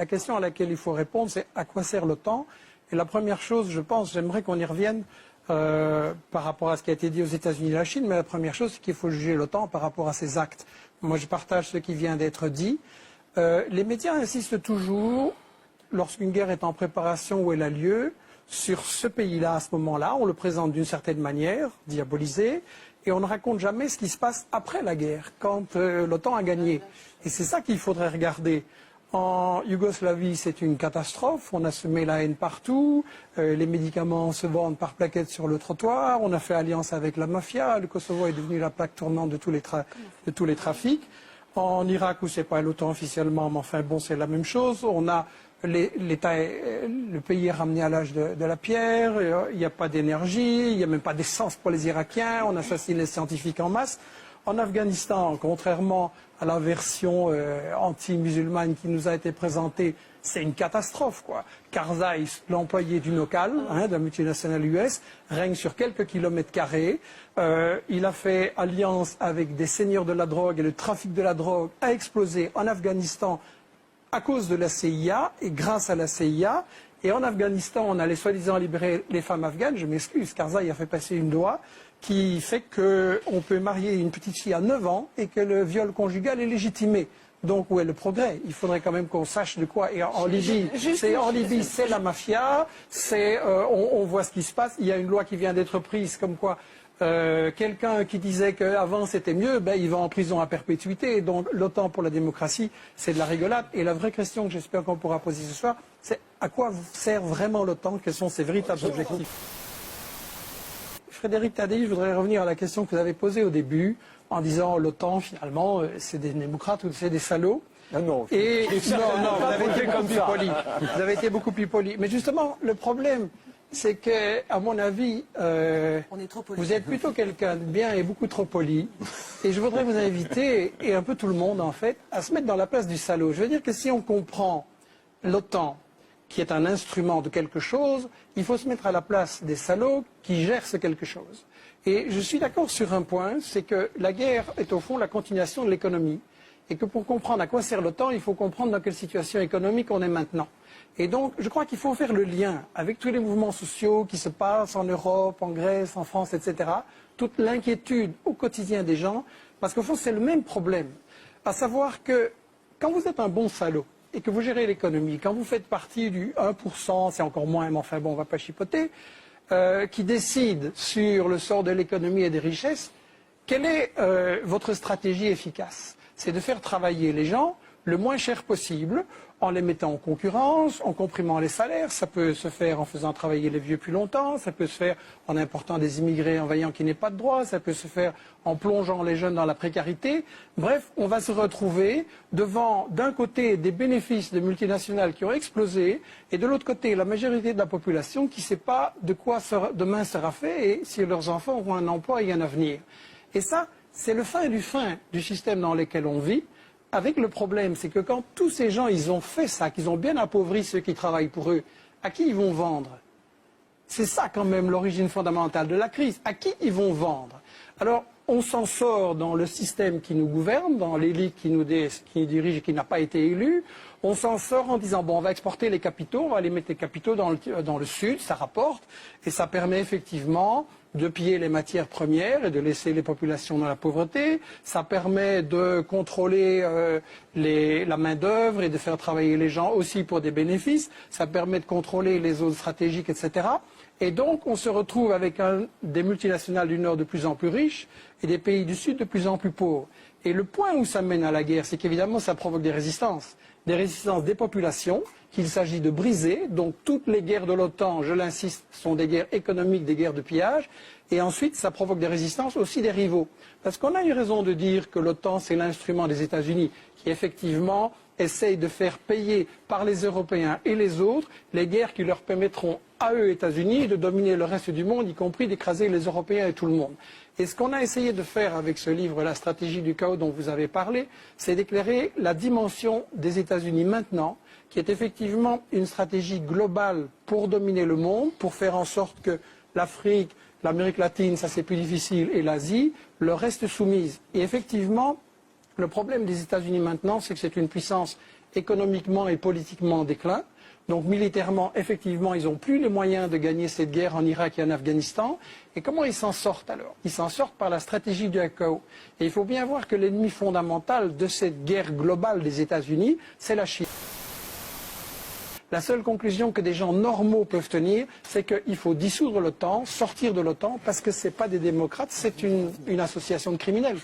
La question à laquelle il faut répondre, c'est à quoi sert l'OTAN? Et la première chose, je pense, j'aimerais qu'on y revienne par rapport à ce qui a été dit aux États-Unis et à la Chine, mais la première chose, c'est qu'il faut juger l'OTAN par rapport à ses actes. Moi, je partage ce qui vient d'être dit. Les médias insistent toujours, lorsqu'une guerre est en préparation ou elle a lieu, sur ce pays-là à ce moment-là. On le présente d'une certaine manière, diabolisé, et on ne raconte jamais ce qui se passe après la guerre, quand l'OTAN a gagné. Et c'est ça qu'il faudrait regarder. En Yougoslavie, c'est une catastrophe. On a semé la haine partout. Les médicaments se vendent par plaquettes sur le trottoir. On a fait alliance avec la mafia. Le Kosovo est devenu la plaque tournante de tous les trafics. En Irak, où c'est pas l'OTAN officiellement, mais enfin bon, c'est la même chose. On a le pays est ramené à l'âge de la pierre. Il n'y a pas d'énergie. Il n'y a même pas d'essence pour les Irakiens. On assassine les scientifiques en masse. En Afghanistan, contrairement à la version anti-musulmane qui nous a été présentée, c'est une catastrophe, quoi. Karzai, l'employé du Nocal, d'un multinational US, règne sur quelques kilomètres carrés. Il a fait alliance avec des seigneurs de la drogue et le trafic de la drogue a explosé en Afghanistan à cause de la CIA et grâce à la CIA. Et en Afghanistan, on allait soi-disant libérer les femmes afghanes. Je m'excuse, Karzai a fait passer une loi qui fait qu'on peut marier une petite fille à 9 ans et que le viol conjugal est légitimé. Donc où est le progrès? Il faudrait quand même qu'on sache de quoi. Et en Libye, c'est la mafia, on voit ce qui se passe. Il y a une loi qui vient d'être prise comme quoi quelqu'un qui disait qu'avant c'était mieux, il va en prison à perpétuité. Donc l'OTAN pour la démocratie, c'est de la rigolade. Et la vraie question que j'espère qu'on pourra poser ce soir, c'est à quoi sert vraiment l'OTAN? Quels sont ses véritables objectifs? Frédéric Tadei, je voudrais revenir à la question que vous avez posée au début, en disant l'OTAN, finalement, c'est des démocrates ou c'est des salauds. Ah non, vous avez été beaucoup plus poli. Vous avez été beaucoup plus poli. Mais justement, le problème, c'est que, à mon avis, vous êtes plutôt quelqu'un de bien et beaucoup trop poli. Et je voudrais vous inviter, et un peu tout le monde en fait, à se mettre dans la place du salaud. Je veux dire que si on comprend l'OTAN, qui est un instrument de quelque chose, il faut se mettre à la place des salauds qui gèrent ce quelque chose. Et je suis d'accord sur un point, c'est que la guerre est au fond la continuation de l'économie. Et que pour comprendre à quoi sert l'OTAN, il faut comprendre dans quelle situation économique on est maintenant. Et donc, je crois qu'il faut faire le lien avec tous les mouvements sociaux qui se passent en Europe, en Grèce, en France, etc. Toute l'inquiétude au quotidien des gens, parce qu'au fond, c'est le même problème. À savoir que quand vous êtes un bon salaud, et que vous gérez l'économie, quand vous faites partie du 1%, c'est encore moins, mais enfin bon, on ne va pas chipoter, qui décide sur le sort de l'économie et des richesses, quelle est votre stratégie efficace? C'est de faire travailler les gens le moins cher possible, en les mettant en concurrence, en comprimant les salaires. Ça peut se faire en faisant travailler les vieux plus longtemps, ça peut se faire en important des immigrés en voyant qu'ils n'aient pas de droits, ça peut se faire en plongeant les jeunes dans la précarité. Bref, on va se retrouver devant, d'un côté, des bénéfices de multinationales qui ont explosé, et de l'autre côté, la majorité de la population qui ne sait pas de quoi demain sera fait et si leurs enfants auront un emploi et un avenir. Et ça, c'est le fin du système dans lequel on vit. Avec le problème, c'est que quand tous ces gens, ils ont fait ça, qu'ils ont bien appauvri ceux qui travaillent pour eux, à qui ils vont vendre? C'est ça quand même l'origine fondamentale de la crise. À qui ils vont vendre? Alors, on s'en sort dans le système qui nous gouverne, dans l'élite qui nous dirige et qui n'a pas été élue. On s'en sort en disant, bon, on va exporter les capitaux, on va aller mettre les capitaux dans le sud, ça rapporte, et ça permet effectivement de piller les matières premières et de laisser les populations dans la pauvreté. Ça permet de contrôler la main-d'œuvre et de faire travailler les gens aussi pour des bénéfices. Ça permet de contrôler les zones stratégiques, etc. Et donc, on se retrouve avec des multinationales du Nord de plus en plus riches et des pays du Sud de plus en plus pauvres. Et le point où ça mène à la guerre, c'est qu'évidemment, ça provoque des résistances des populations qu'il s'agit de briser. Donc toutes les guerres de l'OTAN, je l'insiste, sont des guerres économiques, des guerres de pillage. Et ensuite, ça provoque des résistances aussi des rivaux. Parce qu'on a eu raison de dire que l'OTAN, c'est l'instrument des États-Unis qui, effectivement, essaye de faire payer par les Européens et les autres les guerres qui leur permettront à eux, États-Unis, de dominer le reste du monde, y compris d'écraser les Européens et tout le monde. Et ce qu'on a essayé de faire avec ce livre, La stratégie du chaos dont vous avez parlé, c'est d'éclairer la dimension des États-Unis maintenant, qui est effectivement une stratégie globale pour dominer le monde, pour faire en sorte que l'Afrique, l'Amérique latine, ça c'est plus difficile, et l'Asie, leur restent soumises. Et effectivement, le problème des États-Unis maintenant, c'est que c'est une puissance économiquement et politiquement en déclin. Donc militairement, effectivement, ils n'ont plus les moyens de gagner cette guerre en Irak et en Afghanistan. Et comment ils s'en sortent alors? Ils s'en sortent par la stratégie du chaos. Et il faut bien voir que l'ennemi fondamental de cette guerre globale des États-Unis, c'est la Chine. La seule conclusion que des gens normaux peuvent tenir, c'est qu'il faut dissoudre l'OTAN, sortir de l'OTAN, parce que ce n'est pas des démocrates, c'est une association de criminels.